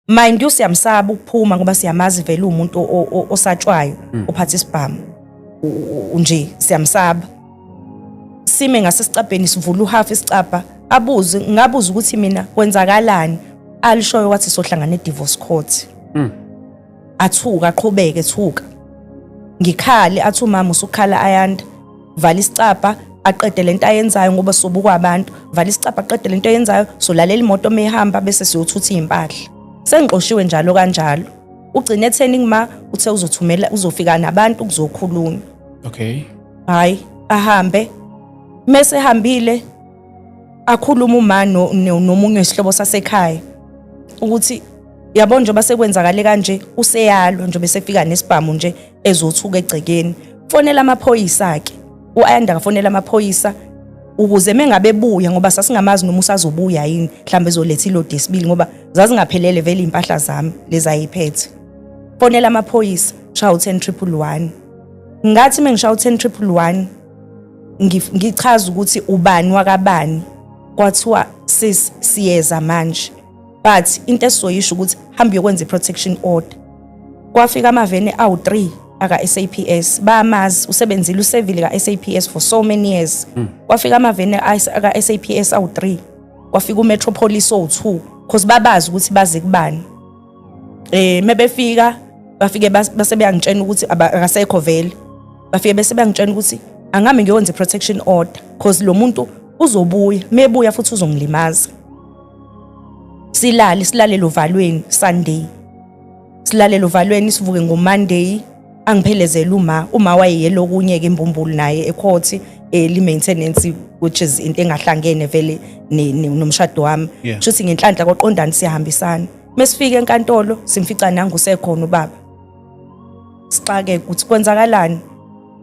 mind you siyamsaba ukuphuma ngoba siyamazi vele umuntu osatshwayo ophatha isibhamu nje siyamsaba sime ngasesicabheni sivula uhalf isicabha ngabuza ukuthi mina kwenzakalani alishoyo wathi sohlangana e-divorce court athuka aqhubeke ethuka ngikhale athi umama usukhala ayanda vala isicabha aqede lento ayenzayo ngoba sobuka abantu vala isicabha aqede lento ayenzayo solalela imoto mehamba bese siyothutha impahla sengixoshiwe njalo kanjalo ugcine etheni ma uthe uzothumela uzofika nabantu kuzokhulunywa Okay. hayi ahambe mase hambile akhuluma uma nomunye wesihlobo sasekhaya ukuthi yabona nje basekwenzakale kanje useyalwa nje bese fika nesibhamu nje ezothuka egcekeni fonela amaphoyisa ke uayanda kafonela amaphoyisa ukuze mengabe buya ngoba sasingamazi noma usazobuya yini mhlambe ezoletha ilodi esibili ngoba zazingaphelele vele impahla zami lezi ayiphethe fonela amaphoyisa shawu 10111 ngathi mengishawu 10111 ngichaza ukuthi ubani wakabani kwathiwa siyeza manje but into esizoyisho ukuthi hamba yokwenza i-protection order kwafika amavene awu3 aka-SAPS bamazi usebenzile usevile ka-SAPS for so many years kwafika amavene aka-SAPS awu3 kwafika uMetropolis owu2 because babazi ukuthi baze kubani mebefika bafike base beyangitshela ukuthi akasekho vele bafike bese beyangitshela ukuthi angami ngiyokwenza i-protection order because lo muntu uzobuya mebuya futhi uzongilimaza silale lovalweni Sunday silale lovalweni sivuke ngoMonday angiphelezela uma wayeyelo okunye ke imbumbulu naye ecourt li-maintenance which is into engahlangene vele nomshado wami futhi ngenhlanhla kwaqondana siyahambisana mesifika enkantolo simfica nangusekhona ubaba sixake ukuthi kwenzakalani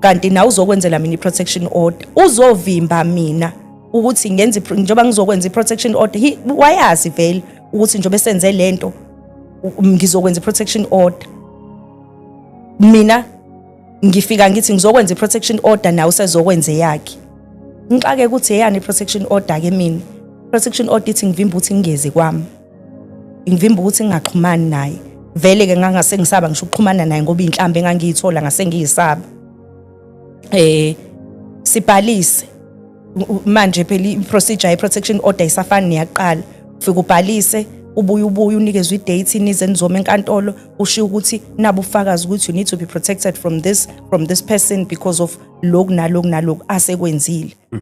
kanti na uzokwenzela mina i-protection order uzovimba mina ukuthi ngenze njengoba ngizokwenza i-protection order wayazi vele ukuthi njengoba senze lento ngizokwenza i-protection order mina ngifika ngithi ngizokwenza i-protection order nawe usezokwenza yakhe ngixake ukuthi eyani i-protection order ke mina protection order ithi ngivimba ukuthi ngingeze kwami ngivimba ukuthi ngingaxhumani naye vele ke ngangase ngisaba ngisho ukuxhumana naye ngoba inhlambe engangiyithola ngase ngiyisaba sibhalise manje phela i-procedure ye-protection order isafani neyaqala ufika ubhalise ubuye unikezwe i-date nize nizoma enkantolo ushiya ukuthi nabo ufakazi ukuthi you need to be protected from this person because of lokhu nalokhu asekwenzile